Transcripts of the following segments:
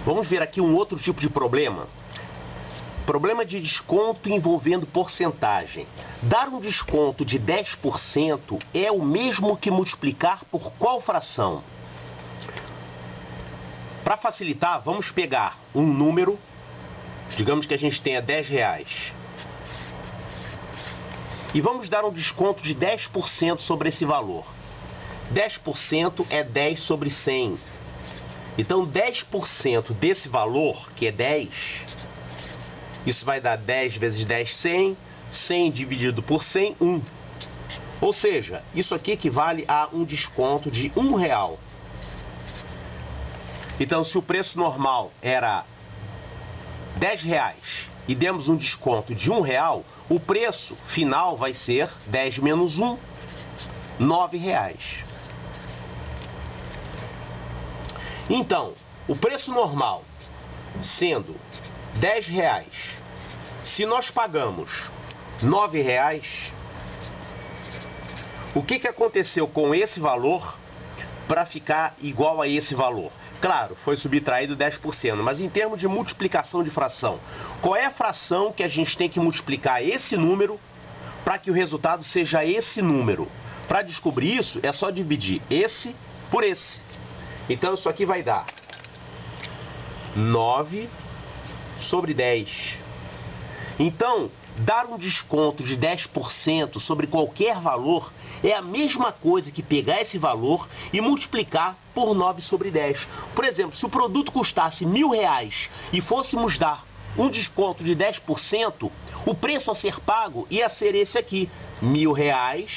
Vamos ver aqui um outro tipo de problema. Problema de desconto envolvendo porcentagem. Dar um desconto de 10% é o mesmo que multiplicar por qual fração? Para facilitar, vamos pegar um número, digamos que a gente tenha R$10, e vamos dar um desconto de 10% sobre esse valor. 10% é 10 sobre 100. Então 10% desse valor, que é 10, isso vai dar 10 vezes 10, 100. 100 dividido por 100, 1. Ou seja, isso aqui equivale a um desconto de R$1. Então, se o preço normal era R$10 e demos um desconto de R$1, o preço final vai ser 10 menos 1, R$9. Então, o preço normal sendo R$10, se nós pagamos R$9, o que aconteceu com esse valor para ficar igual a esse valor? Claro, foi subtraído 10%, mas em termos de multiplicação de fração, qual é a fração que a gente tem que multiplicar esse número para que o resultado seja esse número? Para descobrir isso, é só dividir esse por esse. Então isso aqui vai dar 9 sobre 10. Então, dar um desconto de 10% sobre qualquer valor é a mesma coisa que pegar esse valor e multiplicar por 9 sobre 10. Por exemplo, se o produto custasse R$1.000 e fôssemos dar um desconto de 10%, o preço a ser pago ia ser esse aqui, R$1.000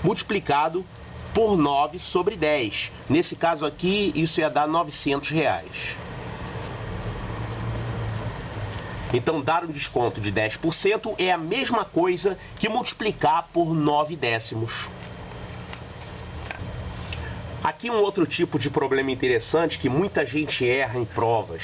multiplicado por 9 sobre 10. Nesse caso aqui, isso ia dar R$900. Então, dar um desconto de 10% é a mesma coisa que multiplicar por 9 décimos. Aqui um outro tipo de problema interessante que muita gente erra em provas.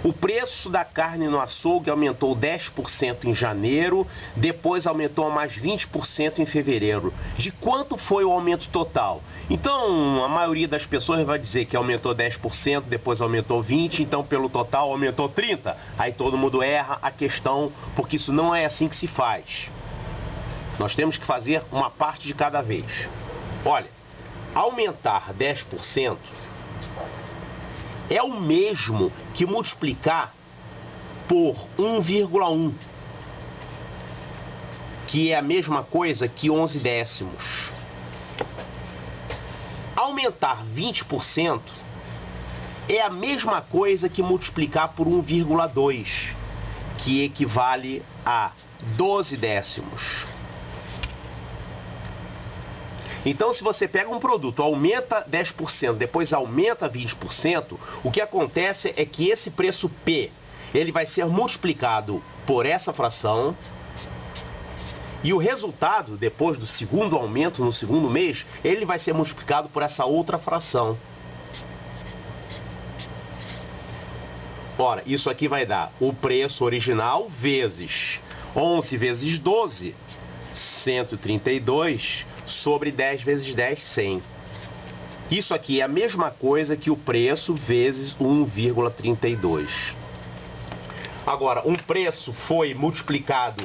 O preço da carne no açougue aumentou 10% em janeiro, depois aumentou a mais 20% em fevereiro. De quanto foi o aumento total? Então, a maioria das pessoas vai dizer que aumentou 10%, depois aumentou 20%, então pelo total aumentou 30%. Aí todo mundo erra a questão, porque isso não é assim que se faz. Nós temos que fazer uma parte de cada vez. Olha, aumentar 10% é o mesmo que multiplicar por 1,1, que é a mesma coisa que 11 décimos. Aumentar 20% é a mesma coisa que multiplicar por 1,2, que equivale a 12 décimos. Então, se você pega um produto, aumenta 10%, depois aumenta 20%, o que acontece é que esse preço P, ele vai ser multiplicado por essa fração, e o resultado, depois do segundo aumento, no segundo mês, ele vai ser multiplicado por essa outra fração. Ora, isso aqui vai dar o preço original vezes 11 vezes 12, 132, sobre 10 vezes 10, 100. Isso aqui é a mesma coisa que o preço vezes 1,32. Agora, um preço foi multiplicado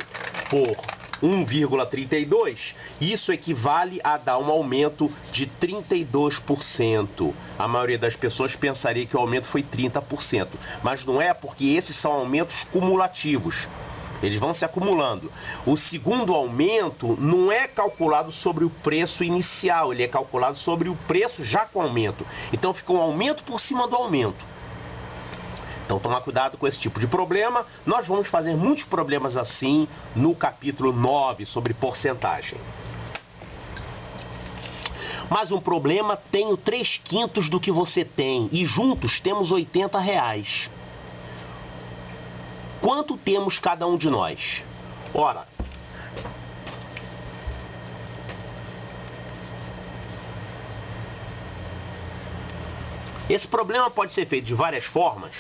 por 1,32, isso equivale a dar um aumento de 32%. A maioria das pessoas pensaria que o aumento foi 30%, mas não é, porque esses são aumentos cumulativos. Eles vão se acumulando. O segundo aumento não é calculado sobre o preço inicial, ele é calculado sobre o preço já com aumento. Então fica um aumento por cima do aumento. Então tomar cuidado com esse tipo de problema. Nós vamos fazer muitos problemas assim no capítulo 9 sobre porcentagem. Mas um problema, tenho 3/5 do que você tem e juntos temos R$80. Quanto temos cada um de nós? Ora, esse problema pode ser feito de várias formas.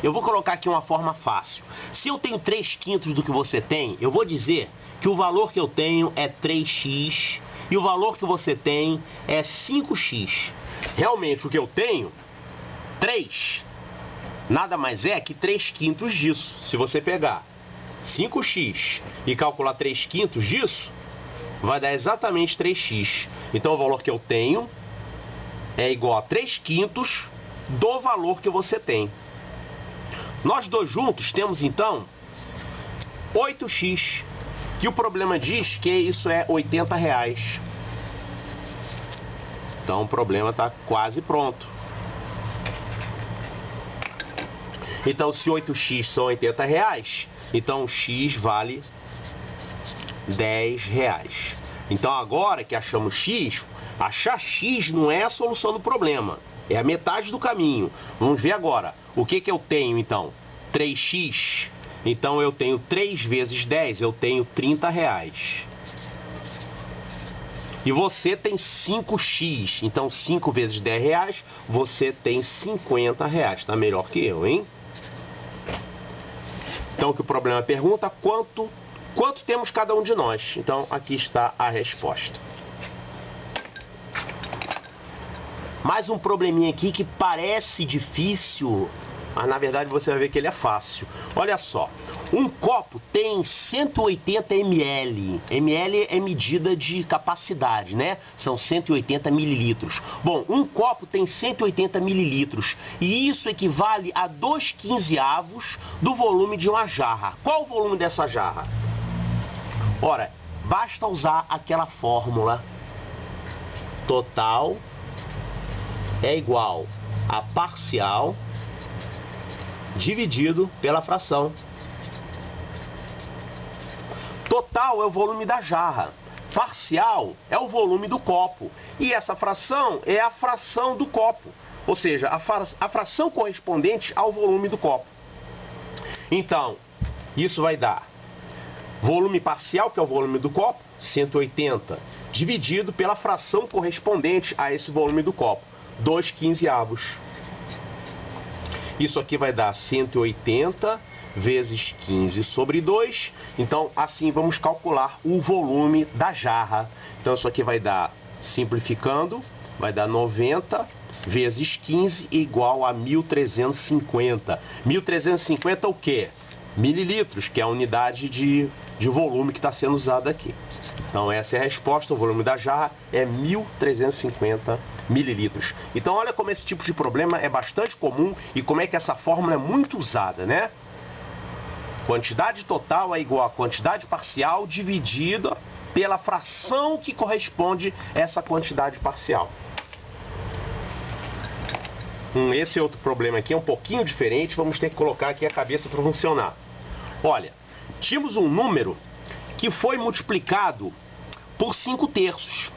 Eu vou colocar aqui uma forma fácil. Se eu tenho 3/5 do que você tem, eu vou dizer que o valor que eu tenho é 3x e o valor que você tem é 5x. Realmente o que eu tenho, 3, nada mais é que 3/5 disso. Se você pegar 5x e calcular 3/5 disso, vai dar exatamente 3x. Então o valor que eu tenho é igual a 3/5 do valor que você tem. Nós dois juntos temos então 8x. E o problema diz que isso é R$80. Então o problema está quase pronto. Então se 8x são R$80, então x vale R$10. Então agora que achamos x, achar x não é a solução do problema, é a metade do caminho. Vamos ver agora, o que eu tenho então? 3x, então eu tenho 3 vezes 10, eu tenho R$30. E você tem 5x, então 5 vezes R$10, você tem R$50. Está melhor que eu, hein? Então o que o problema pergunta, quanto temos cada um de nós? Então aqui está a resposta. Mais um probleminha aqui que parece difícil, mas na verdade você vai ver que ele é fácil. Olha só, um copo tem 180 ml. ml é medida de capacidade, né? São 180 mililitros. Bom, um copo tem 180 mililitros e isso equivale a 2/15 do volume de uma jarra. Qual o volume dessa jarra? Ora, basta usar aquela fórmula. Total é igual a parcial dividido pela fração. Total é o volume da jarra, parcial é o volume do copo, e essa fração é a fração do copo, ou seja, a fração correspondente ao volume do copo. Então, isso vai dar volume parcial, que é o volume do copo, 180, dividido pela fração correspondente a esse volume do copo, 2/15. Isso aqui vai dar 180 vezes 15 sobre 2. Então, assim vamos calcular o volume da jarra. Então, isso aqui vai dar, simplificando, vai dar 90 vezes 15 igual a 1.350. 1.350 o quê? Mililitros, que é a unidade de volume que está sendo usada aqui. Então essa é a resposta, o volume da jarra é 1.350 mililitros. Então olha como esse tipo de problema é bastante comum e como é que essa fórmula é muito usada, né? Quantidade total é igual a quantidade parcial dividida pela fração que corresponde a essa quantidade parcial. Esse outro problema aqui é um pouquinho diferente, vamos ter que colocar aqui a cabeça para funcionar. Olha, tínhamos um número que foi multiplicado por 5/3.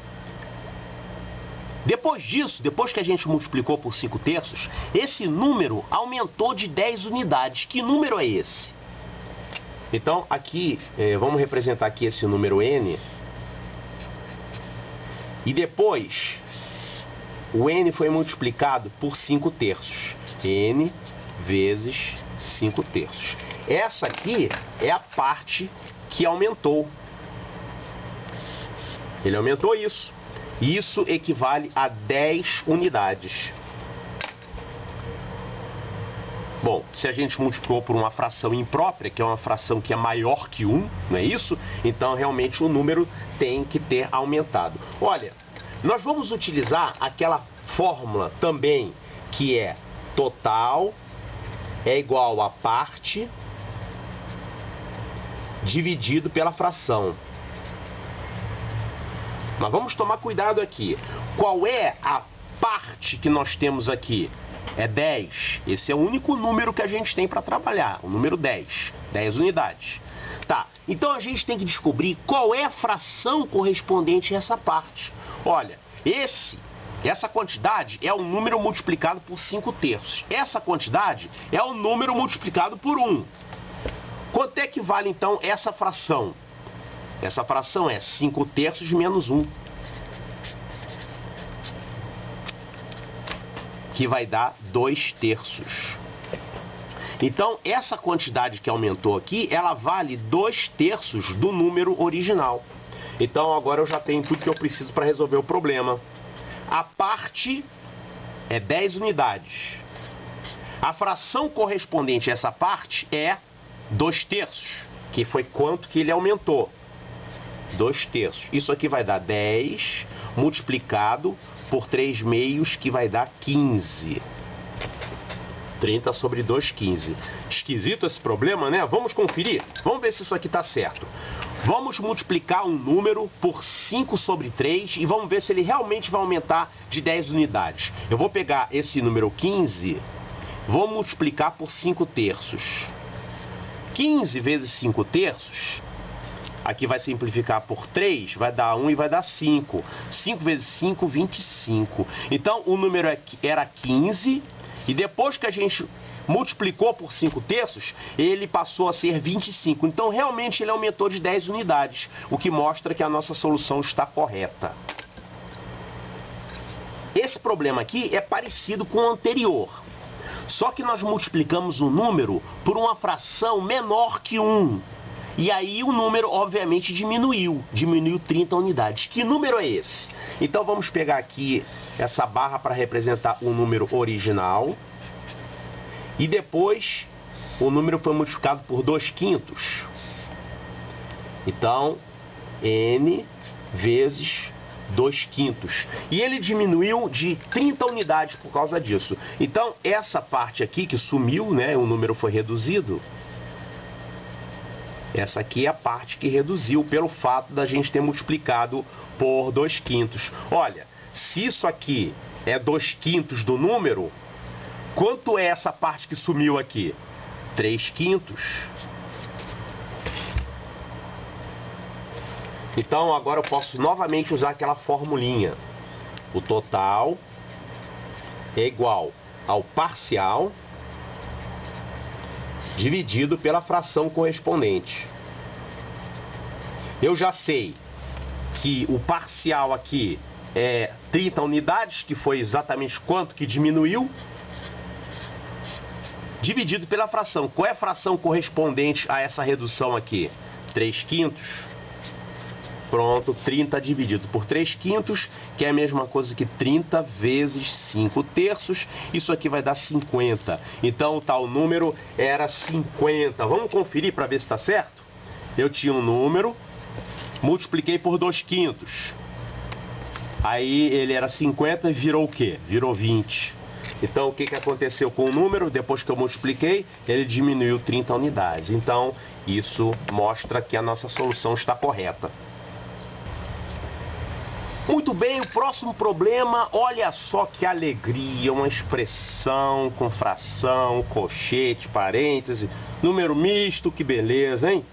Depois disso, depois que a gente multiplicou por 5/3, esse número aumentou de 10 unidades. Que número é esse? Então, aqui, vamos representar aqui esse número n. E depois, o n foi multiplicado por 5/3. n vezes 5/3. Essa aqui é a parte que aumentou. Ele aumentou isso. Isso equivale a 10 unidades. Bom, se a gente multiplicou por uma fração imprópria, que é uma fração que é maior que 1, não é isso? Então, realmente, o número tem que ter aumentado. Olha, nós vamos utilizar aquela fórmula também, que é total é igual a parte dividido pela fração. Mas vamos tomar cuidado aqui. Qual é a parte que nós temos aqui? É 10. Esse é o único número que a gente tem para trabalhar, o número 10. 10 unidades. Tá, então a gente tem que descobrir qual é a fração correspondente a essa parte. Olha, essa quantidade é o número multiplicado por 5/3. Essa quantidade é o número multiplicado por 1. Quanto é que vale então essa fração? Essa fração é 5/3 menos 1. Que vai dar 2/3. Então, essa quantidade que aumentou aqui, ela vale 2/3 do número original. Então agora eu já tenho tudo que eu preciso para resolver o problema. A parte é 10 unidades. A fração correspondente a essa parte é 2/3, que foi quanto que ele aumentou. 2/3. Isso aqui vai dar 10 multiplicado por 3/2, que vai dar 15. 30 sobre 2, 15. Esquisito esse problema, né? Vamos conferir? Vamos ver se isso aqui está certo. Vamos multiplicar um número por 5 sobre 3 e vamos ver se ele realmente vai aumentar de 10 unidades. Eu vou pegar esse número 15, vou multiplicar por 5/3. 15 vezes 5/3, aqui vai simplificar por 3, vai dar 1 e vai dar 5. 5 vezes 5, 25. Então o número era 15. E depois que a gente multiplicou por 5/3, ele passou a ser 25. Então, realmente, ele aumentou de 10 unidades, o que mostra que a nossa solução está correta. Esse problema aqui é parecido com o anterior. Só que nós multiplicamos o número por uma fração menor que 1. E aí o número, obviamente, diminuiu 30 unidades. Que número é esse? Então vamos pegar aqui essa barra para representar o número original. E depois o número foi multiplicado por 2/5. Então, n vezes 2/5. E ele diminuiu de 30 unidades por causa disso. Então, essa parte aqui que sumiu, né, o número foi reduzido. Essa aqui é a parte que reduziu pelo fato da gente ter multiplicado por 2/5. Olha, se isso aqui é 2/5 do número, quanto é essa parte que sumiu aqui? 3/5. Então agora eu posso novamente usar aquela formulinha. O total é igual ao parcial dividido pela fração correspondente. Eu já sei que o parcial aqui é 30 unidades, que foi exatamente quanto que diminuiu, dividido pela fração. Qual é a fração correspondente a essa redução aqui? 3/5. Pronto, 30 dividido por 3/5, que é a mesma coisa que 30 vezes 5/3. Isso aqui vai dar 50. Então o tal número era 50. Vamos conferir para ver se está certo? Eu tinha um número, multipliquei por 2/5. Aí ele era 50 e virou o quê? Virou 20. Então o que aconteceu com o número? Depois que eu multipliquei, ele diminuiu 30 unidades. Então isso mostra que a nossa solução está correta. Muito bem, o próximo problema, olha só que alegria, uma expressão com fração, colchete, parêntese, número misto, que beleza, hein?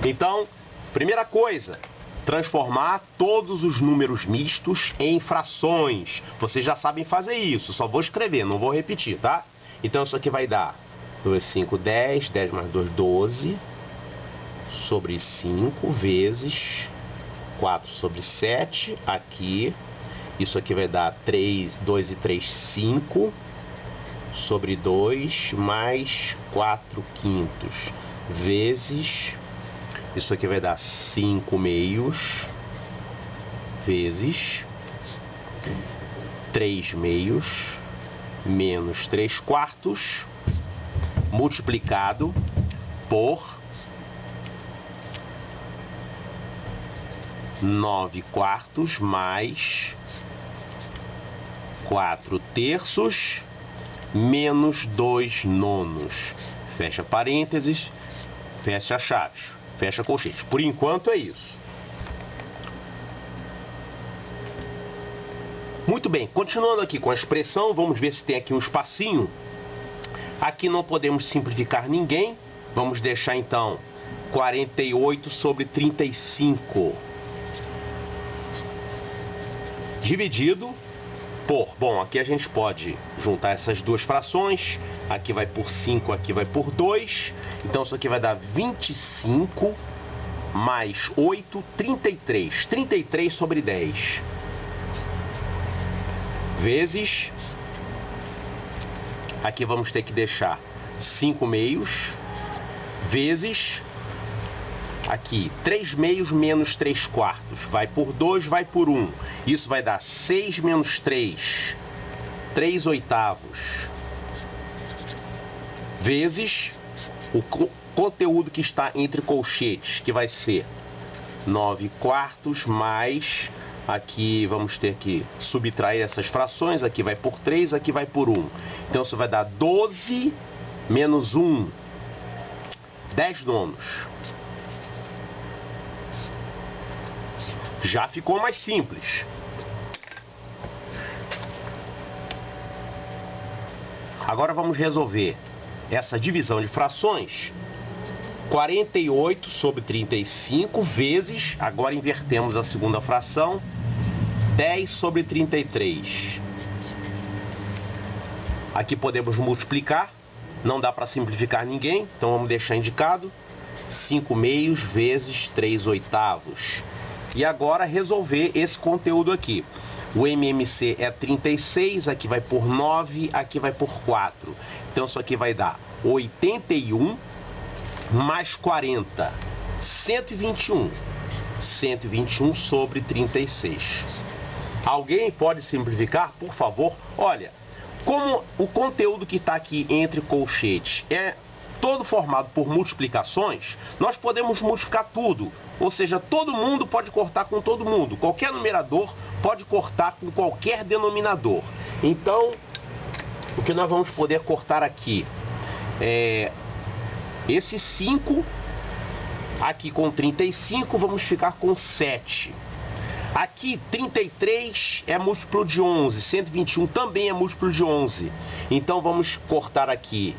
Então, primeira coisa, transformar todos os números mistos em frações. Vocês já sabem fazer isso, só vou escrever, não vou repetir, tá? Então isso aqui vai dar 2, 5, 10, 10 mais 2, 12, sobre 5 vezes 4 sobre 7, aqui, isso aqui vai dar 2 e 3, 5, sobre 2, mais 4/5, vezes, isso aqui vai dar 5/2, vezes 3/2, menos 3/4, multiplicado por 9/4 mais 4/3 menos 2/9. Fecha parênteses, fecha chaves, fecha colchetes. Por enquanto é isso. Muito bem, continuando aqui com a expressão, vamos ver se tem aqui um espacinho. Aqui não podemos simplificar ninguém. Vamos deixar então 48 sobre 35. Dividido por, bom, aqui a gente pode juntar essas duas frações, aqui vai por 5, aqui vai por 2, então isso aqui vai dar 25 mais 8, 33, 33 sobre 10, vezes, aqui vamos ter que deixar 5/2, vezes aqui, 3 meios menos 3 quartos, vai por 2, vai por 1. Isso vai dar 6 menos 3, 3 oitavos, vezes o conteúdo que está entre colchetes, que vai ser 9 quartos mais, aqui vamos ter que subtrair essas frações, aqui vai por 3, aqui vai por 1. Então isso vai dar 12 menos 1, 10 nonos. Já ficou mais simples. Agora vamos resolver essa divisão de frações. 48 sobre 35 vezes, agora invertemos a segunda fração, 10 sobre 33. Aqui podemos multiplicar, não dá para simplificar ninguém, então vamos deixar indicado. 5 meios vezes 3 oitavos. E agora resolver esse conteúdo aqui. O MMC é 36, aqui vai por 9, aqui vai por 4. Então isso aqui vai dar 81 mais 40, 121. 121 sobre 36. Alguém pode simplificar, por favor? Olha, como o conteúdo que está aqui entre colchetes é todo formado por multiplicações, nós podemos multiplicar tudo. Ou seja, todo mundo pode cortar com todo mundo. Qualquer numerador pode cortar com qualquer denominador. Então, o que nós vamos poder cortar aqui é esse 5, aqui com 35, vamos ficar com 7. Aqui, 33 é múltiplo de 11, 121 também é múltiplo de 11. Então, vamos cortar aqui,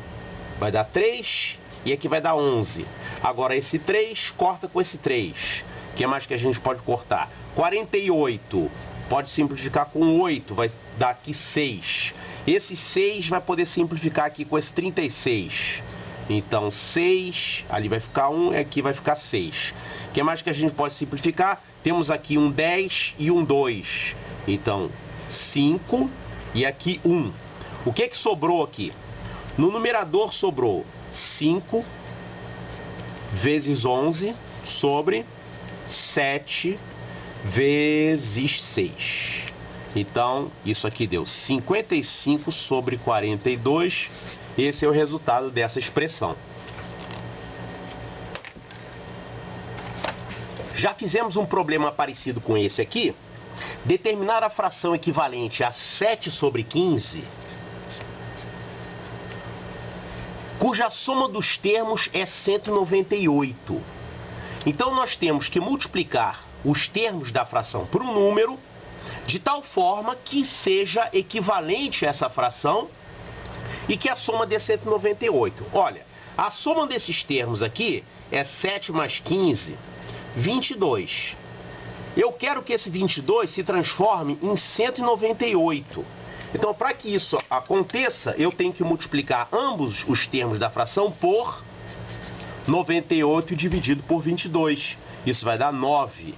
vai dar 3 e aqui vai dar 11. Agora, esse 3 corta com esse 3. O que mais que a gente pode cortar? 48, pode simplificar com 8, vai dar aqui 6. Esse 6 vai poder simplificar aqui com esse 36. Então, 6, ali vai ficar 1 e aqui vai ficar 6. O que mais que a gente pode simplificar? Temos aqui um 10 e um 2. Então, 5 e aqui 1. O que que sobrou aqui? No numerador sobrou 5 vezes 11 sobre 7 vezes 6. Então, isso aqui deu 55 sobre 42. Esse é o resultado dessa expressão. Já fizemos um problema parecido com esse aqui. Determinar a fração equivalente a 7 sobre 15, cuja soma dos termos é 198. Então, nós temos que multiplicar os termos da fração por um número, de tal forma que seja equivalente a essa fração e que a soma dê 198. Olha, a soma desses termos aqui é 7 mais 15, 22. Eu quero que esse 22 se transforme em 198. Então, para que isso aconteça, eu tenho que multiplicar ambos os termos da fração por 98 dividido por 22. Isso vai dar 9.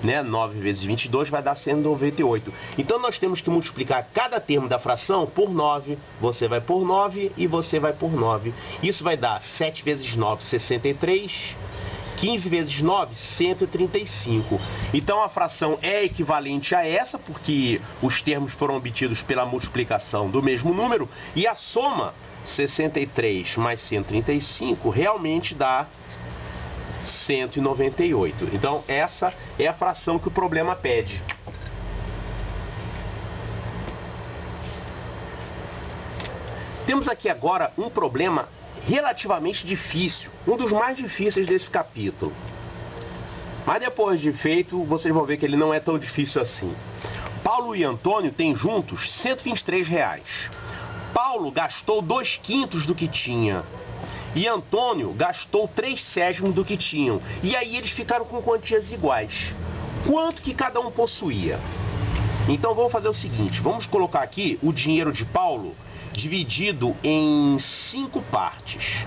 9 vezes 22 vai dar 198. Então, nós temos que multiplicar cada termo da fração por 9. Você vai por 9 e você vai por 9. Isso vai dar 7 vezes 9, 63. 15 vezes 9, 135. Então, a fração é equivalente a essa, porque os termos foram obtidos pela multiplicação do mesmo número. E a soma, 63 mais 135, realmente dá 198. Então, essa é a fração que o problema pede. Temos aqui agora um problema relativamente difícil, um dos mais difíceis desse capítulo. Mas depois de feito, vocês vão ver que ele não é tão difícil assim. Paulo e Antônio têm juntos R$123. Paulo gastou 2/5 do que tinha. E Antônio gastou 3/7 do que tinham. E aí eles ficaram com quantias iguais. Quanto que cada um possuía? Então vamos fazer o seguinte, vamos colocar aqui o dinheiro de Paulo dividido em 5 partes.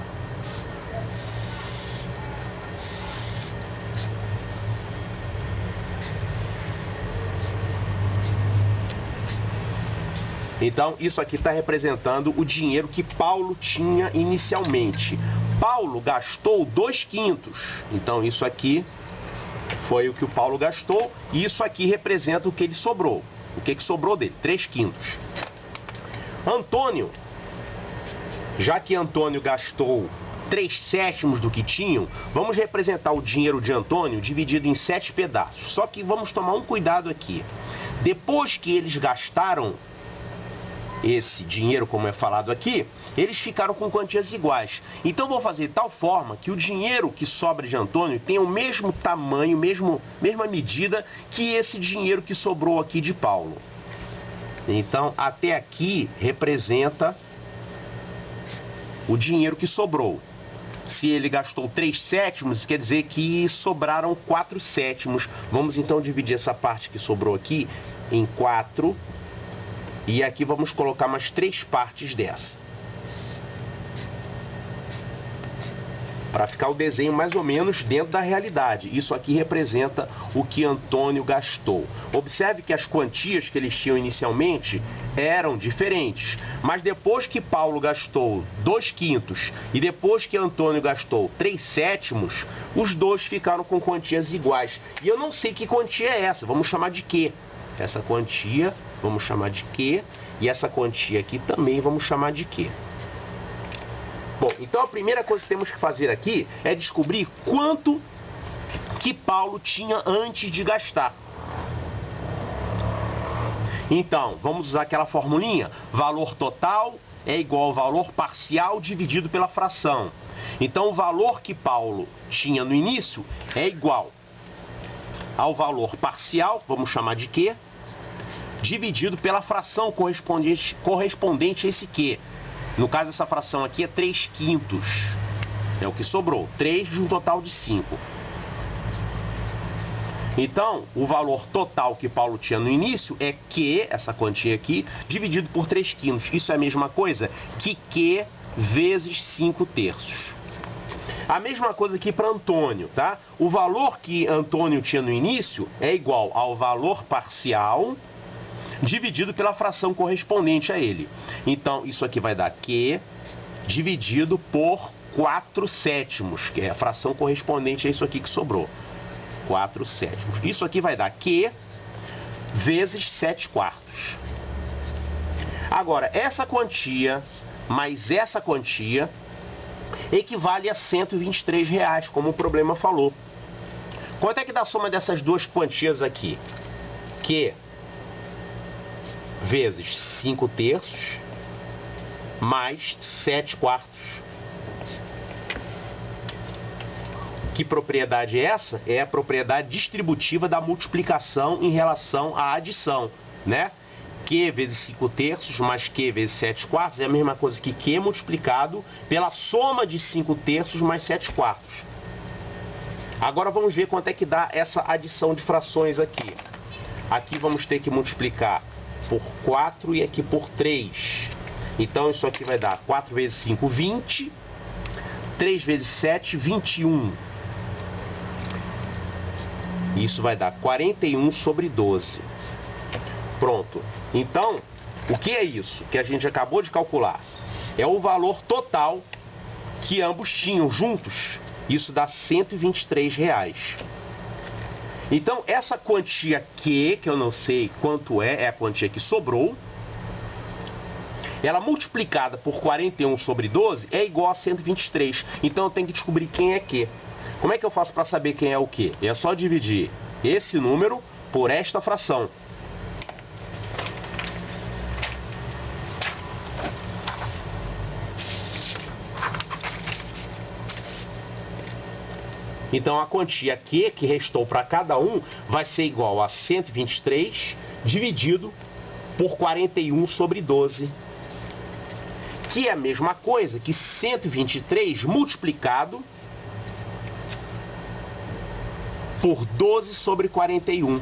Então, isso aqui está representando o dinheiro que Paulo tinha inicialmente. Paulo gastou 2/5. Então, isso aqui foi o que o Paulo gastou. E isso aqui representa o que ele sobrou. O que sobrou dele? 3/5. Antônio, já que Antônio gastou 3/7 do que tinham, vamos representar o dinheiro de Antônio dividido em 7 pedaços. Só que vamos tomar um cuidado aqui. Depois que eles gastaram esse dinheiro, como é falado aqui, eles ficaram com quantias iguais. Então vou fazer de tal forma que o dinheiro que sobra de Antônio tenha o mesmo tamanho, mesma medida que esse dinheiro que sobrou aqui de Paulo. Então até aqui representa o dinheiro que sobrou. Se ele gastou 3/7, quer dizer que sobraram 4/7. Vamos então dividir essa parte que sobrou aqui em 4. E aqui vamos colocar mais 3 partes dessa. Para ficar o desenho mais ou menos dentro da realidade. Isso aqui representa o que Antônio gastou. Observe que as quantias que eles tinham inicialmente eram diferentes. Mas depois que Paulo gastou 2/5 e depois que Antônio gastou 3/7, os dois ficaram com quantias iguais. E eu não sei que quantia é essa. Vamos chamar de quê? Essa quantia vamos chamar de Q, e essa quantia aqui também vamos chamar de Q. Bom, então a primeira coisa que temos que fazer aqui é descobrir quanto que Paulo tinha antes de gastar. Então, vamos usar aquela formulinha. Valor total é igual ao valor parcial dividido pela fração. Então, o valor que Paulo tinha no início é igual ao valor parcial, vamos chamar de Q, dividido pela fração correspondente a esse Q. No caso, essa fração aqui é 3/5. É o que sobrou. 3 de um total de 5. Então, o valor total que Paulo tinha no início é Q, essa quantia aqui, dividido por 3/5. Isso é a mesma coisa que Q vezes 5/3. A mesma coisa aqui para Antônio, tá? O valor que Antônio tinha no início é igual ao valor parcial dividido pela fração correspondente a ele. Então, isso aqui vai dar Q dividido por 4/7, que é a fração correspondente a isso aqui que sobrou. 4/7. Isso aqui vai dar Q vezes 7/4. Agora, essa quantia mais essa quantia equivale a R$123, como o problema falou. Quanto é que dá a soma dessas duas quantias aqui? Q vezes 5/3 mais 7/4. Que propriedade é essa? É a propriedade distributiva da multiplicação em relação à adição, né? Q vezes 5/3 mais Q vezes 7/4 é a mesma coisa que Q multiplicado pela soma de 5/3 mais 7/4. Agora vamos ver quanto é que dá essa adição de frações aqui. Aqui vamos ter que multiplicar por 4 e aqui por 3. Então isso aqui vai dar 4 vezes 5, 20. 3 vezes 7, 21. Isso vai dar 41/12. Pronto. Então, o que é isso que a gente acabou de calcular? É o valor total que ambos tinham juntos. Isso dá R$123. Então, essa quantia Q, que eu não sei quanto é a quantia que sobrou, ela multiplicada por 41/12 é igual a 123. Então, eu tenho que descobrir quem é Q. Como é que eu faço para saber quem é o Q? É só dividir esse número por esta fração. Então, a quantia Q que restou para cada um vai ser igual a 123 dividido por 41/12, que é a mesma coisa que 123 multiplicado por 12/41.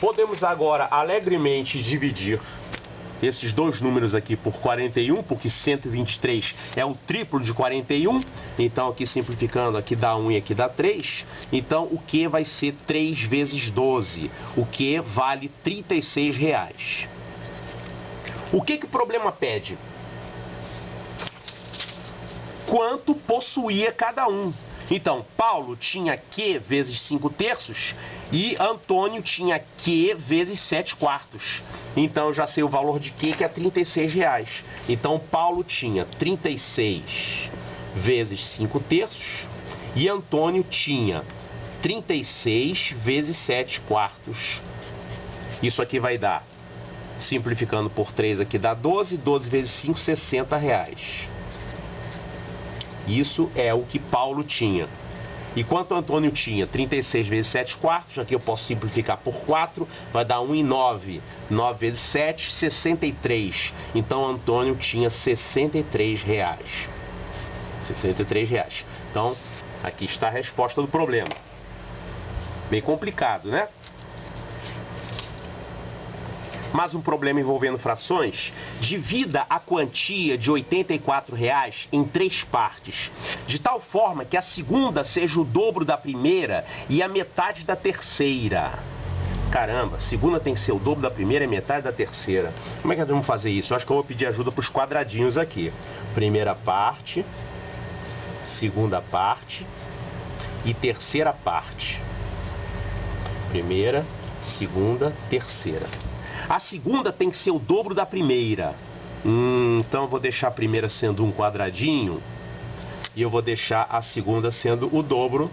Podemos agora alegremente dividir esses dois números aqui por 41, porque 123 é o triplo de 41. Então, aqui simplificando, aqui dá 1 e aqui dá 3. Então, o Q vai ser 3 vezes 12. O Q vale R$36. O que o problema pede? Quanto possuía cada um. Então, Paulo tinha Q vezes 5/3 e Antônio tinha Q vezes 7/4. Então, eu já sei o valor de Q, que é R$36. Então, Paulo tinha 36 vezes 5/3 e Antônio tinha 36 vezes 7/4. Isso aqui vai dar, simplificando por 3 aqui, dá 12. 12 vezes 5, R$60. Isso é o que Paulo tinha. E quanto Antônio tinha? 36 vezes 7/4, aqui eu posso simplificar por 4, vai dar 1 e 9. 9 vezes 7, 63. Então Antônio tinha R$63. R$63. Então, aqui está a resposta do problema. Bem complicado, né? Mais um problema envolvendo frações. Divida a quantia de R$84 em 3 partes, de tal forma que a segunda seja o dobro da primeira e a metade da terceira. Caramba, a segunda tem que ser o dobro da primeira e metade da terceira. Como é que nós vamos fazer isso? Eu acho que eu vou pedir ajuda para os quadradinhos aqui. Primeira parte, segunda parte e terceira parte. Primeira, segunda, terceira. A segunda tem que ser o dobro da primeira. Então eu vou deixar a primeira sendo um quadradinho e eu vou deixar a segunda sendo o dobro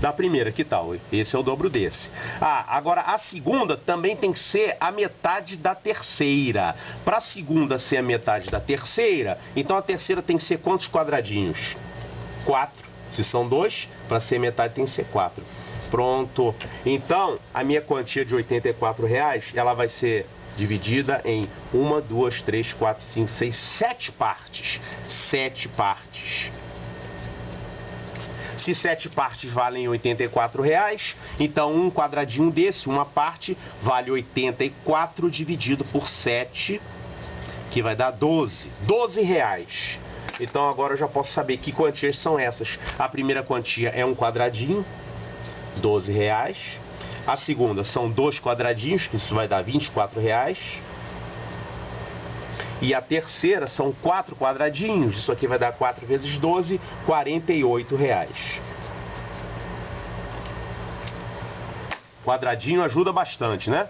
da primeira. Que tal? Esse é o dobro desse. Agora a segunda também tem que ser a metade da terceira. Para a segunda ser a metade da terceira, então a terceira tem que ser quantos quadradinhos? 4. Se são 2, para ser metade tem que ser 4. Pronto. Então, a minha quantia de R$84, ela vai ser dividida em 1, 2, 3, 4, 5, 6, 7 partes. 7 partes. Se 7 partes valem R$84, então um quadradinho desse, uma parte, vale 84 dividido por 7, que vai dar 12. R$12. Então agora eu já posso saber que quantias são essas. A primeira quantia é um quadradinho, R$12. A segunda são 2 quadradinhos, que isso vai dar R$24. E a terceira são 4 quadradinhos, isso aqui vai dar 4 vezes 12, R$48. Quadradinho ajuda bastante, né?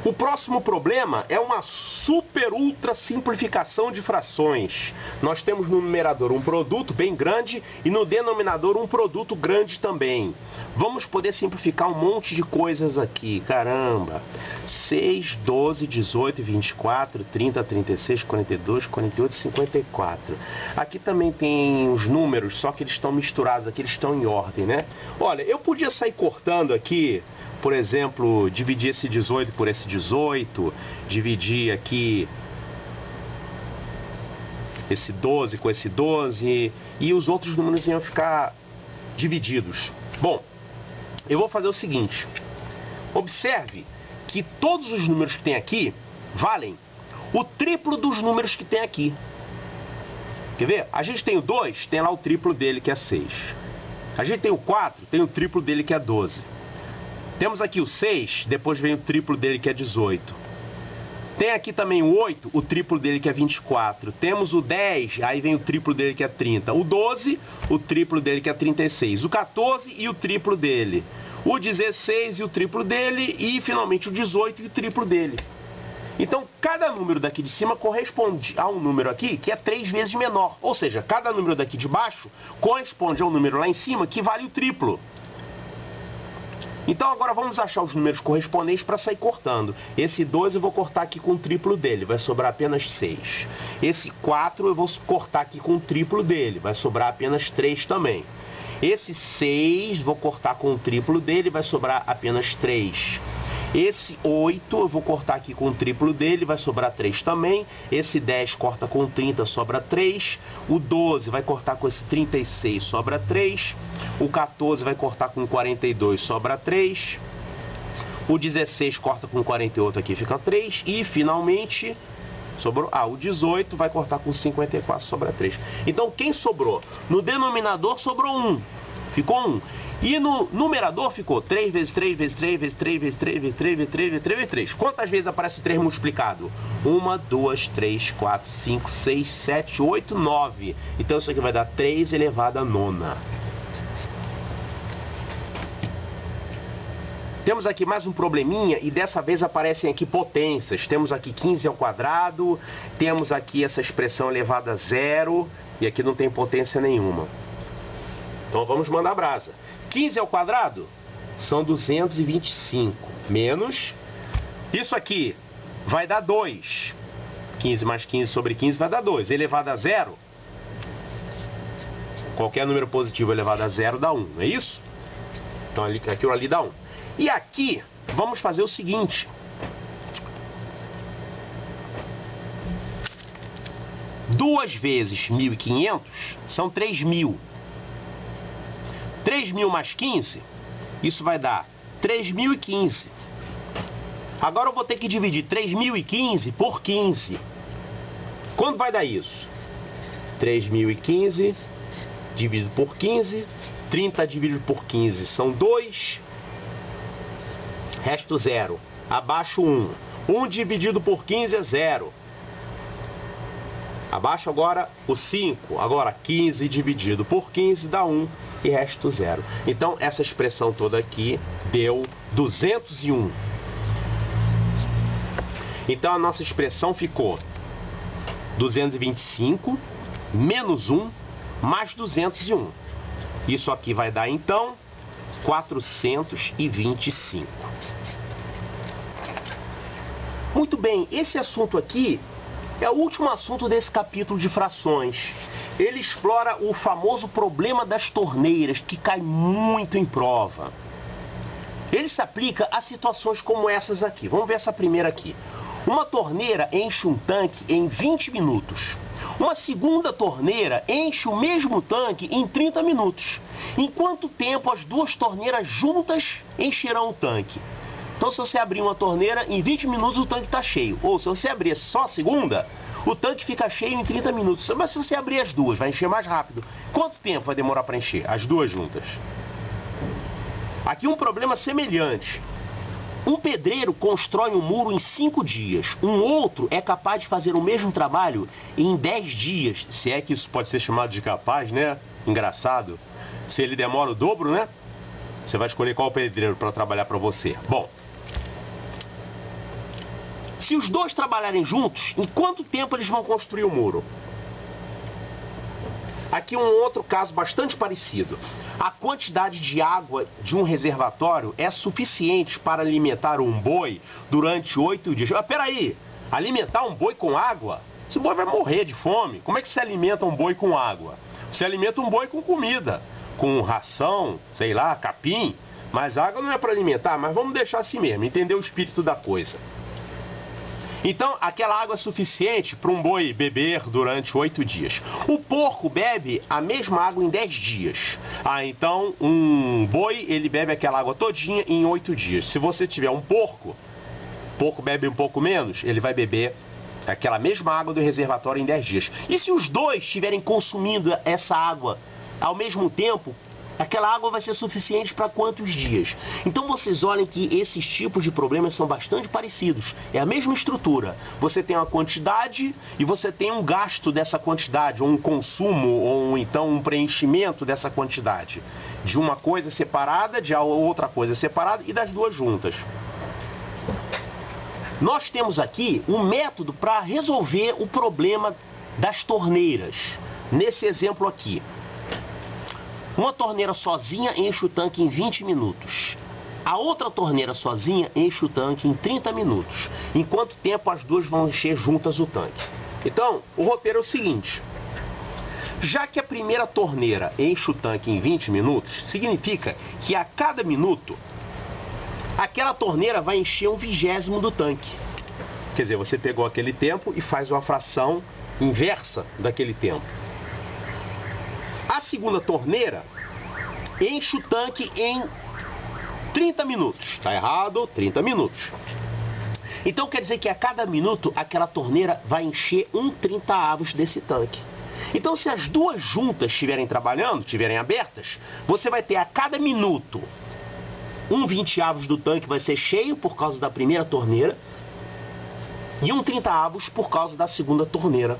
O próximo problema é uma super ultra simplificação de frações. Nós temos no numerador um produto bem grande e no denominador um produto grande também. Vamos poder simplificar um monte de coisas aqui, caramba. 6, 12, 18, 24, 30, 36, 42, 48, 54. Aqui também tem os números, só que eles estão misturados aqui, eles estão em ordem, né? Olha, eu podia sair cortando aqui. Por exemplo, dividir esse 18 por esse 18, dividir aqui esse 12 com esse 12, e os outros números iam ficar divididos. Bom, eu vou fazer o seguinte. Observe que todos os números que tem aqui valem o triplo dos números que tem aqui. Quer ver? A gente tem o 2, tem lá o triplo dele, que é 6. A gente tem o 4, tem o triplo dele, que é 12. Temos aqui o 6, depois vem o triplo dele, que é 18. Tem aqui também o 8, o triplo dele, que é 24. Temos o 10, aí vem o triplo dele, que é 30. O 12, o triplo dele, que é 36. O 14 e o triplo dele. O 16 e o triplo dele. E, finalmente, o 18 e o triplo dele. Então, cada número daqui de cima corresponde a um número aqui que é 3 vezes menor. Ou seja, cada número daqui de baixo corresponde a um número lá em cima que vale o triplo. Então agora vamos achar os números correspondentes para sair cortando. Esse 2 eu vou cortar aqui com o triplo dele, vai sobrar apenas 6. Esse 4 eu vou cortar aqui com o triplo dele, vai sobrar apenas 3 também. Esse 6 vou cortar com o triplo dele, vai sobrar apenas 3. Esse 8 eu vou cortar aqui com o triplo dele, vai sobrar 3 também. Esse 10 corta com 30, sobra 3. O 12 vai cortar com esse 36, sobra 3. O 14 vai cortar com 42, sobra 3. O 16 corta com 48, aqui fica 3. E finalmente sobrou, o 18 vai cortar com 54, sobra 3. Então quem sobrou? No denominador sobrou 1. Ficou 1. E no numerador ficou 3 vezes 3 vezes 3 vezes 3 vezes 3 vezes 3 vezes 3 vezes 3 vezes 3. Quantas vezes aparece o 3 multiplicado? 1, 2, 3, 4, 5, 6, 7, 8, 9. Então isso aqui vai dar 3 elevado a nona. Temos aqui mais um probleminha e dessa vez aparecem aqui potências. Temos aqui 15 ao quadrado, temos aqui essa expressão elevada a zero e aqui não tem potência nenhuma. Então vamos mandar brasa. 15 ao quadrado são 225 menos isso aqui vai dar 2. 15 mais 15 sobre 15 vai dar 2. Elevado a zero, qualquer número positivo elevado a zero dá 1, não é isso? Então aquilo ali dá 1. E aqui, vamos fazer o seguinte. Duas vezes 1.500 são 3.000. 3.000 mais 15, isso vai dar 3.015. Agora eu vou ter que dividir 3.015 por 15. Quanto vai dar isso? 3.015 dividido por 15. 30 dividido por 15 são 2. Resto 0. Abaixo 1. 1 dividido por 15 é 0. Abaixo agora o 5. Agora 15 dividido por 15 dá 1 e resto 0. Então essa expressão toda aqui deu 201. Então a nossa expressão ficou 225 menos 1 mais 201. Isso aqui vai dar então 425. Muito bem, esse assunto aqui é o último assunto desse capítulo de frações. Ele explora o famoso problema das torneiras, que cai muito em prova. Ele se aplica a situações como essas aqui. Vamos ver essa primeira aqui. Uma torneira enche um tanque em 20 minutos. Uma segunda torneira enche o mesmo tanque em 30 minutos. Em quanto tempo as duas torneiras juntas encherão o tanque? Então, se você abrir uma torneira, em 20 minutos o tanque está cheio. Ou se você abrir só a segunda, o tanque fica cheio em 30 minutos. Mas se você abrir as duas, vai encher mais rápido. Quanto tempo vai demorar para encher as duas juntas? Aqui um problema semelhante. Um pedreiro constrói um muro em 5 dias. Um outro é capaz de fazer o mesmo trabalho em 10 dias. Se é que isso pode ser chamado de capaz, né? Engraçado. Se ele demora o dobro, né? Você vai escolher qual pedreiro para trabalhar para você. Bom, se os dois trabalharem juntos, em quanto tempo eles vão construir o muro? Aqui um outro caso bastante parecido. A quantidade de água de um reservatório é suficiente para alimentar um boi durante 8 dias. Mas peraí, alimentar um boi com água? Esse boi vai morrer de fome. Como é que se alimenta um boi com água? Você alimenta um boi com comida, com ração, sei lá, capim. Mas água não é para alimentar, mas vamos deixar assim mesmo, entender o espírito da coisa. Então, aquela água é suficiente para um boi beber durante 8 dias. O porco bebe a mesma água em 10 dias. Então, um boi, ele bebe aquela água todinha em 8 dias. Se você tiver um porco, o porco bebe um pouco menos, ele vai beber aquela mesma água do reservatório em 10 dias. E se os dois estiverem consumindo essa água ao mesmo tempo, aquela água vai ser suficiente para quantos dias? Então vocês olhem que esses tipos de problemas são bastante parecidos. É a mesma estrutura. Você tem uma quantidade e você tem um gasto dessa quantidade, ou um consumo, ou então um preenchimento dessa quantidade. De uma coisa separada, de outra coisa separada e das duas juntas. Nós temos aqui um método para resolver o problema das torneiras. Nesse exemplo aqui. Uma torneira sozinha enche o tanque em 20 minutos. A outra torneira sozinha enche o tanque em 30 minutos. Em quanto tempo as duas vão encher juntas o tanque? Então, o roteiro é o seguinte. Já que a primeira torneira enche o tanque em 20 minutos, significa que a cada minuto, aquela torneira vai encher 1/20 do tanque. Quer dizer, você pegou aquele tempo e faz uma fração inversa daquele tempo. A segunda torneira enche o tanque em 30 minutos. Está errado, 30 minutos. Então quer dizer que a cada minuto aquela torneira vai encher 1/30 desse tanque. Então, se as duas juntas estiverem trabalhando, estiverem abertas, você vai ter a cada minuto 1/20 do tanque vai ser cheio por causa da primeira torneira e 1/30 por causa da segunda torneira.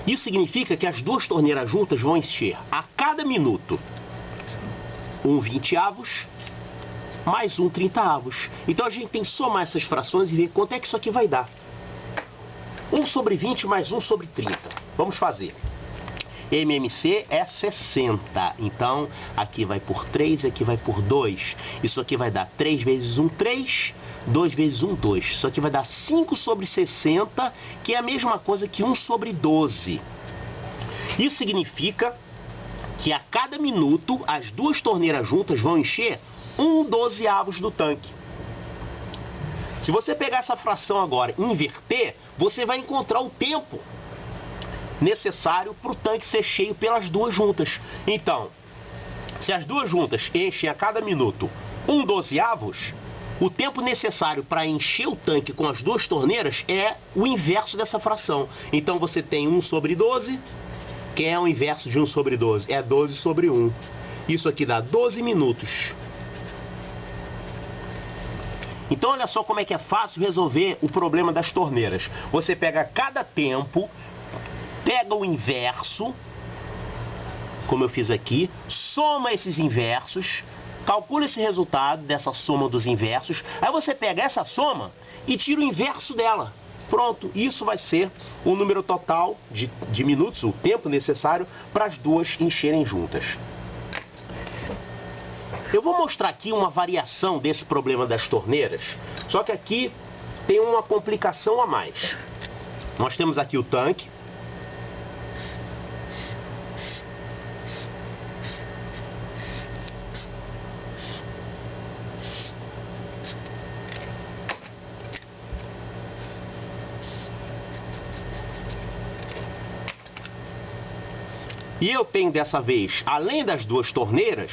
Isso significa que as duas torneiras juntas vão encher a cada minuto 1/20 mais 1/30. Então a gente tem que somar essas frações e ver quanto é que isso aqui vai dar. 1/20 mais 1/30. Vamos fazer. MMC é 60. Então aqui vai por 3, aqui vai por 2. Isso aqui vai dar 3 vezes 1, 3. 2 vezes 1, 2. Isso aqui vai dar 5/60, que é a mesma coisa que 1/12. Isso significa que a cada minuto as duas torneiras juntas vão encher 1/12 do tanque. Se você pegar essa fração agora e inverter, você vai encontrar o tempo necessário para o tanque ser cheio pelas duas juntas. Então, se as duas juntas enchem a cada minuto 1/12, o tempo necessário para encher o tanque com as duas torneiras é o inverso dessa fração. Então você tem 1/12, que é o inverso de 1/12, é 12/1. Isso aqui dá 12 minutos. Então olha só como é que é fácil resolver o problema das torneiras. Você pega cada tempo, pega o inverso, como eu fiz aqui, soma esses inversos, calcula esse resultado dessa soma dos inversos, aí você pega essa soma e tira o inverso dela. Pronto, isso vai ser o número total de minutos, o tempo necessário para as duas encherem juntas. Eu vou mostrar aqui uma variação desse problema das torneiras, só que aqui tem uma complicação a mais. Nós temos aqui o tanque. E eu tenho dessa vez, além das duas torneiras,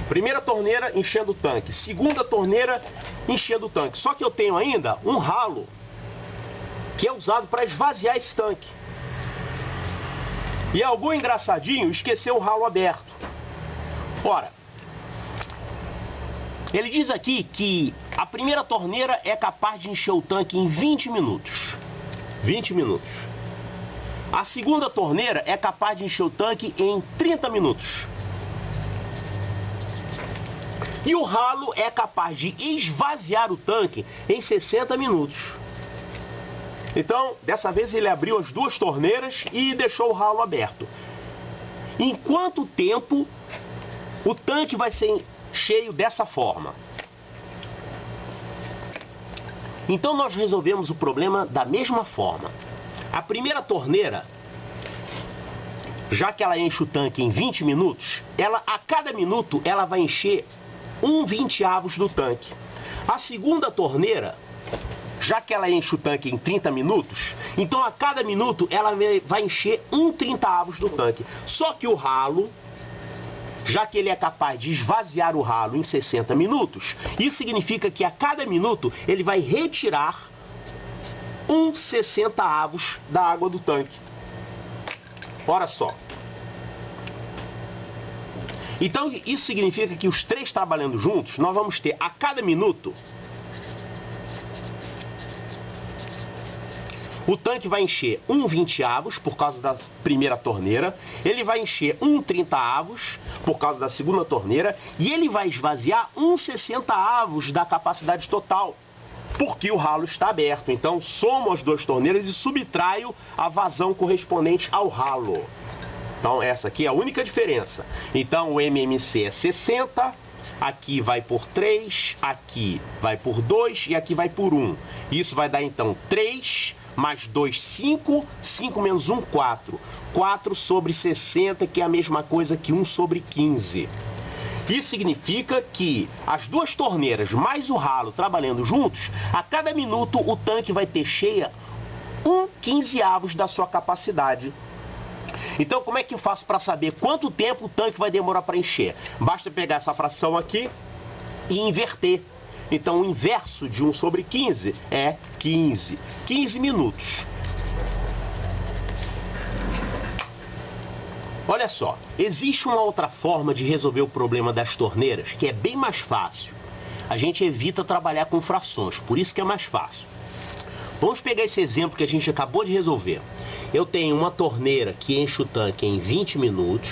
primeira torneira enchendo o tanque, segunda torneira enchendo o tanque. Só que eu tenho ainda um ralo que é usado para esvaziar esse tanque. E algum engraçadinho esqueceu o ralo aberto. Ora, ele diz aqui que a primeira torneira é capaz de encher o tanque em 20 minutos. 20 minutos. A segunda torneira é capaz de encher o tanque em 30 minutos. E o ralo é capaz de esvaziar o tanque em 60 minutos. Então, dessa vez ele abriu as duas torneiras e deixou o ralo aberto. Em quanto tempo o tanque vai ser cheio dessa forma? Então nós resolvemos o problema da mesma forma. A primeira torneira, já que ela enche o tanque em 20 minutos, a cada minuto ela vai encher 1/20 do tanque. A segunda torneira, já que ela enche o tanque em 30 minutos, então a cada minuto ela vai encher 1/30 do tanque. Só que o ralo, já que ele é capaz de esvaziar o ralo em 60 minutos, isso significa que a cada minuto ele vai retirar 1/60 da água do tanque. Olha só. Então isso significa que os três trabalhando juntos, nós vamos ter a cada minuto, o tanque vai encher 1/20 por causa da primeira torneira, ele vai encher 1/30 por causa da segunda torneira e ele vai esvaziar 1/60 da capacidade total, porque o ralo está aberto. Então somo as duas torneiras e subtraio a vazão correspondente ao ralo. Então essa aqui é a única diferença. Então o MMC é 60, aqui vai por 3, aqui vai por 2 e aqui vai por 1. Isso vai dar então 3 mais 2, 5, 5 menos 1, 4. 4/60, que é a mesma coisa que 1/15. Isso significa que as duas torneiras mais o ralo trabalhando juntos, a cada minuto o tanque vai ter cheia 1/15 da sua capacidade. Então, como é que eu faço para saber quanto tempo o tanque vai demorar para encher? Basta pegar essa fração aqui e inverter. Então, o inverso de 1 sobre 15 é 15. 15 minutos. Olha só, existe uma outra forma de resolver o problema das torneiras que é bem mais fácil. A gente evita trabalhar com frações, por isso que é mais fácil. Vamos pegar esse exemplo que a gente acabou de resolver. Eu tenho uma torneira que enche o tanque em 20 minutos.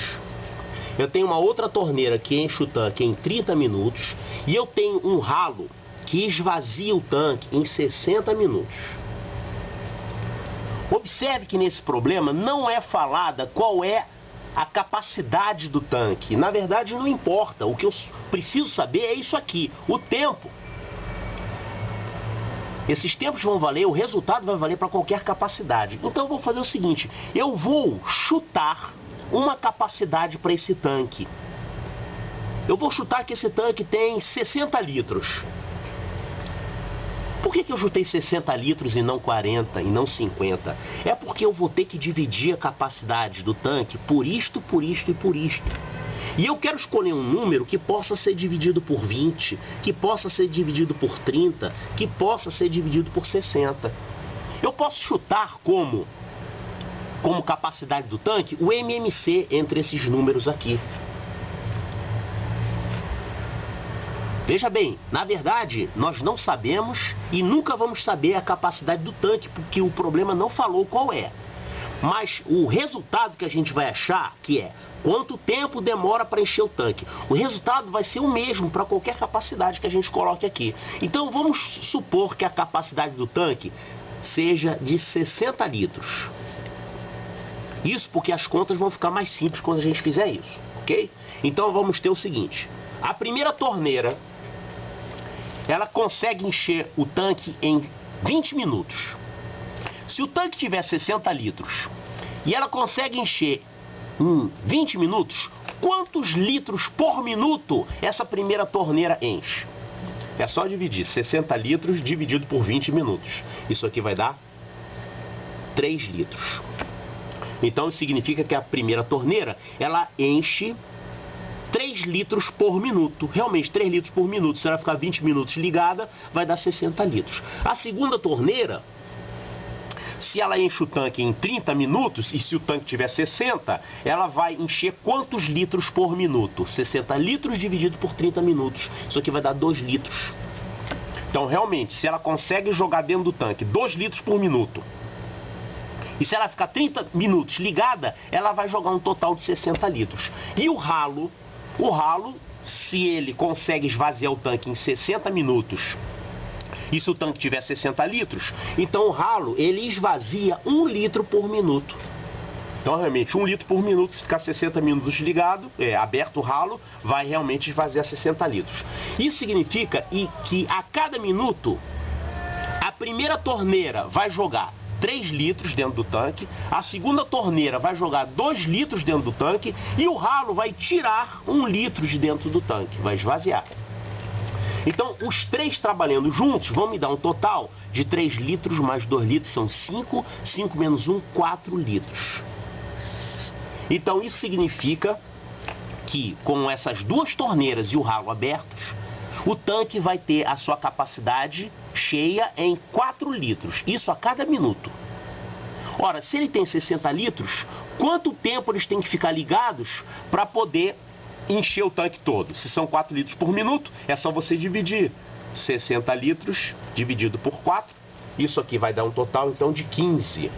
Eu tenho uma outra torneira que enche o tanque em 30 minutos. E eu tenho um ralo que esvazia o tanque em 60 minutos. Observe que nesse problema não é falada qual é a capacidade do tanque. Na verdade, não importa. O que eu preciso saber é isso aqui, o tempo. Esses tempos vão valer, o resultado vai valer para qualquer capacidade. Então eu vou fazer o seguinte, eu vou chutar uma capacidade para esse tanque. Eu vou chutar que esse tanque tem 60 litros. Por que eu chutei 60 litros e não 40 e não 50? É porque eu vou ter que dividir a capacidade do tanque por isto, por isto e por isto. E eu quero escolher um número que possa ser dividido por 20, que possa ser dividido por 30, que possa ser dividido por 60. Eu posso chutar como capacidade do tanque o MMC entre esses números aqui. Veja bem, na verdade, nós não sabemos e nunca vamos saber a capacidade do tanque, porque o problema não falou qual é. Mas o resultado que a gente vai achar, que é quanto tempo demora para encher o tanque, o resultado vai ser o mesmo para qualquer capacidade que a gente coloque aqui. Então vamos supor que a capacidade do tanque seja de 60 litros. Isso porque as contas vão ficar mais simples quando a gente fizer isso, ok? Então vamos ter o seguinte, a primeira torneira, ela consegue encher o tanque em 20 minutos. Se o tanque tiver 60 litros e ela consegue encher em 20 minutos, quantos litros por minuto essa primeira torneira enche? É só dividir 60 litros dividido por 20 minutos. Isso aqui vai dar 3 litros. Então isso significa que a primeira torneira, ela enche 3 litros por minuto. Realmente 3 litros por minuto. Se ela ficar 20 minutos ligada, vai dar 60 litros. A segunda torneira, se ela enche o tanque em 30 minutos, e se o tanque tiver 60, ela vai encher quantos litros por minuto? 60 litros dividido por 30 minutos. Isso aqui vai dar 2 litros. Então, realmente, se ela consegue jogar dentro do tanque 2 litros por minuto, e se ela ficar 30 minutos ligada, ela vai jogar um total de 60 litros. E o ralo, se ele consegue esvaziar o tanque em 60 minutos, e se o tanque tiver 60 litros, então o ralo, ele esvazia 1 litro por minuto. Então, realmente, 1 litro por minuto, se ficar 60 minutos ligado, aberto o ralo, vai realmente esvaziar 60 litros. Isso significa que a cada minuto, a primeira torneira vai jogar 3 litros dentro do tanque, a segunda torneira vai jogar 2 litros dentro do tanque e o ralo vai tirar 1 litro de dentro do tanque, vai esvaziar. Então, os 3 trabalhando juntos vão me dar um total de 3 litros mais 2 litros, são 5, 5 menos 1, 4 litros. Então, isso significa que com essas 2 torneiras e o ralo abertos, o tanque vai ter a sua capacidade cheia em 4 litros, isso a cada minuto. Ora, se ele tem 60 litros, quanto tempo eles têm que ficar ligados para poder encher o tanque todo? Se são 4 litros por minuto, é só você dividir 60 litros dividido por 4. Isso aqui vai dar um total, então, de 15.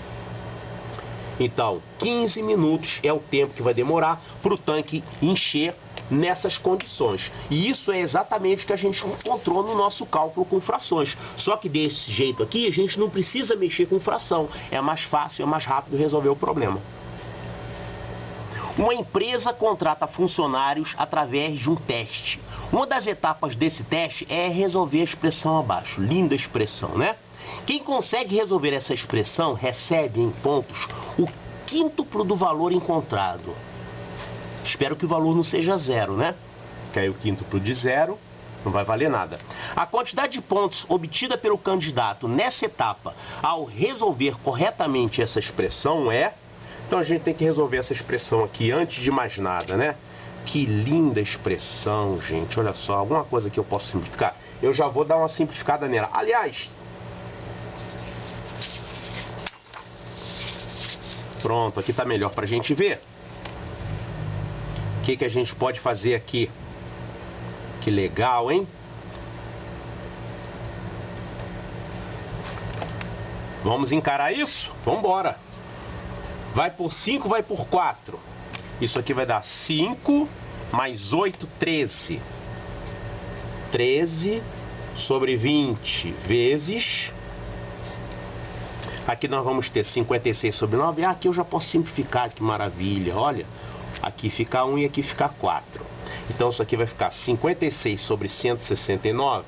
Então, 15 minutos é o tempo que vai demorar para o tanque encher nessas condições. E isso é exatamente o que a gente encontrou no nosso cálculo com frações. Só que desse jeito aqui, a gente não precisa mexer com fração. É mais fácil, é mais rápido resolver o problema. Uma empresa contrata funcionários através de um teste. Uma das etapas desse teste é resolver a expressão abaixo. Linda expressão, né? Quem consegue resolver essa expressão recebe em pontos o quíntuplo do valor encontrado. Espero que o valor não seja 0, né? Que aí o quíntuplo de 0 não vai valer nada. A quantidade de pontos obtida pelo candidato nessa etapa ao resolver corretamente essa expressão é Então a gente tem que resolver essa expressão aqui antes de mais nada, né? Que linda expressão, gente. Olha só, alguma coisa que eu posso simplificar. Eu já vou dar uma simplificada nela. Aliás, pronto, aqui tá melhor pra gente ver. O que a gente pode fazer aqui? Que legal, hein? Vamos encarar isso? Vamos embora. Vai por 5, vai por 4. Isso aqui vai dar 5 mais 8, 13. 13 sobre 20 vezes... Aqui nós vamos ter 56 sobre 9. Ah, aqui eu já posso simplificar, que maravilha. Olha, aqui fica 1 e aqui fica 4. Então isso aqui vai ficar 56 sobre 169.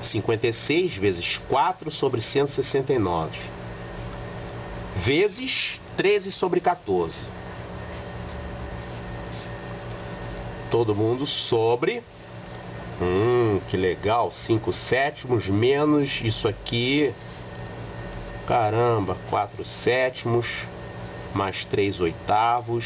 56 vezes 4 sobre 169. Vezes 13 sobre 14. Todo mundo sobre... que legal, 5 sétimos menos isso aqui, caramba, 4 sétimos, mais 3 oitavos,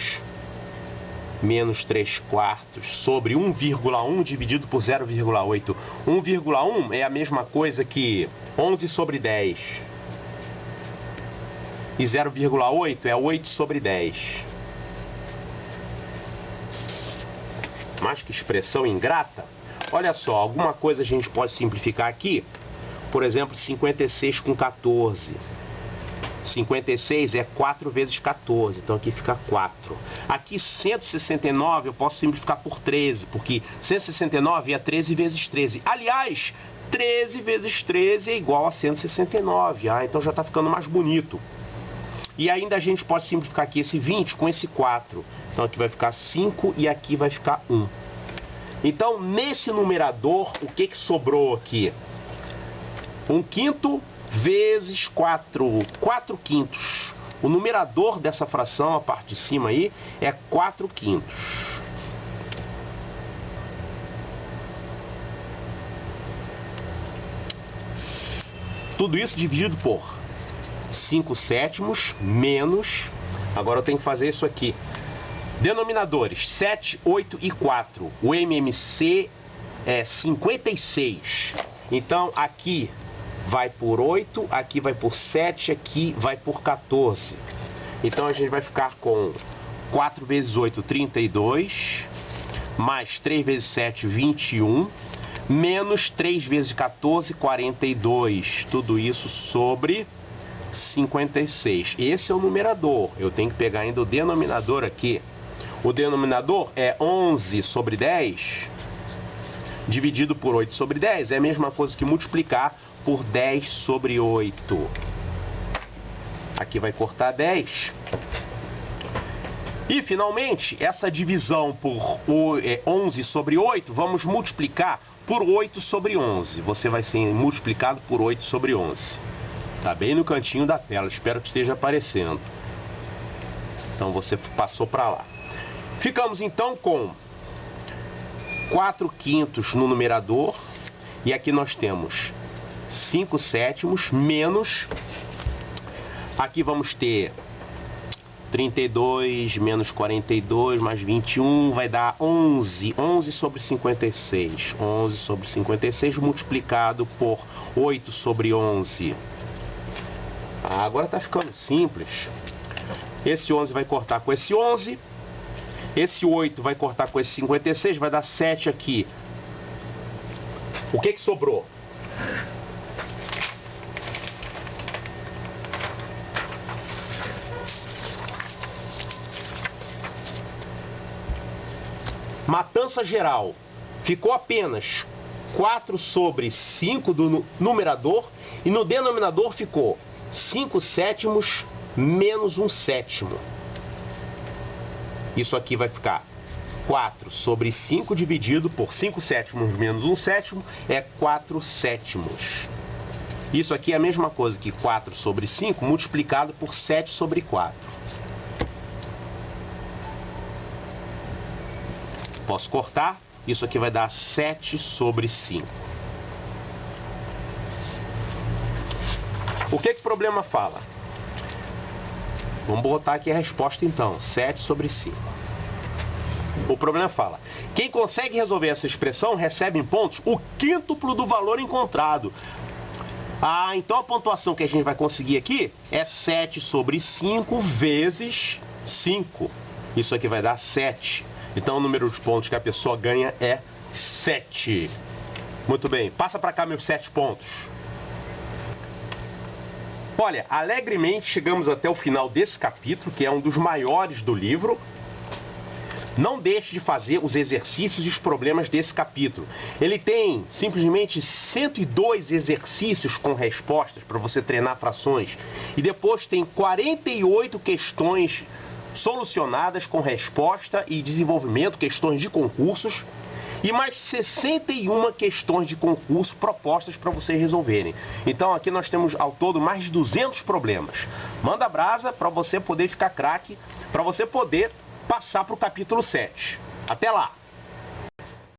menos 3 quartos, sobre 1,1 dividido por 0,8. 1,1 é a mesma coisa que 11 sobre 10. E 0,8 é 8 sobre 10. Mas que expressão ingrata! Olha só, alguma coisa a gente pode simplificar aqui. Por exemplo, 56 com 14. 56 é 4 vezes 14, então aqui fica 4. Aqui 169 eu posso simplificar por 13, porque 169 é 13 vezes 13. Aliás, 13 vezes 13 é igual a 169. Ah, então já está ficando mais bonito. E ainda a gente pode simplificar aqui esse 20 com esse 4. Então aqui vai ficar 5 e aqui vai ficar 1. Então, nesse numerador, o que sobrou aqui? 1/5 vezes 4. 4/5. O numerador dessa fração, a parte de cima aí, é 4/5. Tudo isso dividido por 5 sétimos menos... Agora eu tenho que fazer isso aqui. Denominadores 7, 8 e 4. O MMC é 56. Então aqui vai por 8, aqui vai por 7, aqui vai por 14. Então a gente vai ficar com 4 vezes 8, 32. Mais 3 vezes 7, 21. Menos 3 vezes 14, 42. Tudo isso sobre 56. Esse é o numerador. Eu tenho que pegar ainda o denominador aqui. O denominador é 11 sobre 10 dividido por 8 sobre 10. É a mesma coisa que multiplicar por 10 sobre 8. Aqui vai cortar 10. E finalmente, essa divisão por 11 sobre 8, vamos multiplicar por 8 sobre 11. Você vai ser multiplicado por 8 sobre 11. Tá bem no cantinho da tela, espero que esteja aparecendo. Então você passou para lá. Ficamos então com 4/5 no numerador. E aqui nós temos 5 sétimos menos... Aqui vamos ter 32 menos 42 mais 21 vai dar 11. 11 sobre 56. 11 sobre 56 multiplicado por 8 sobre 11. Agora está ficando simples. Esse 11 vai cortar com esse 11. Esse 8 vai cortar com esse 56. Vai dar 7 aqui. O que sobrou? Matança geral. Ficou apenas 4 sobre 5 do numerador. E no denominador ficou 5 sétimos menos 1 sétimo. Isso aqui vai ficar 4 sobre 5 dividido por 5 sétimos menos 1 sétimo é 4 sétimos. Isso aqui é a mesma coisa que 4 sobre 5 multiplicado por 7 sobre 4. Posso cortar? Isso aqui vai dar 7 sobre 5. O que o problema fala? Vamos botar aqui a resposta então, 7 sobre 5. O problema fala, quem consegue resolver essa expressão recebe em pontos o quíntuplo do valor encontrado. Ah, então a pontuação que a gente vai conseguir aqui é 7 sobre 5 vezes 5. Isso aqui vai dar 7. Então o número de pontos que a pessoa ganha é 7. Muito bem, passa para cá meus 7 pontos. Olha, alegremente chegamos até o final desse capítulo, que é um dos maiores do livro. Não deixe de fazer os exercícios e os problemas desse capítulo. Ele tem simplesmente 102 exercícios com respostas para você treinar frações. E depois tem 48 questões solucionadas com resposta e desenvolvimento, questões de concursos. E mais 61 questões de concurso propostas para vocês resolverem. Então aqui nós temos ao todo mais de 200 problemas. Manda brasa para você poder ficar craque, para você poder passar para o capítulo 7. Até lá!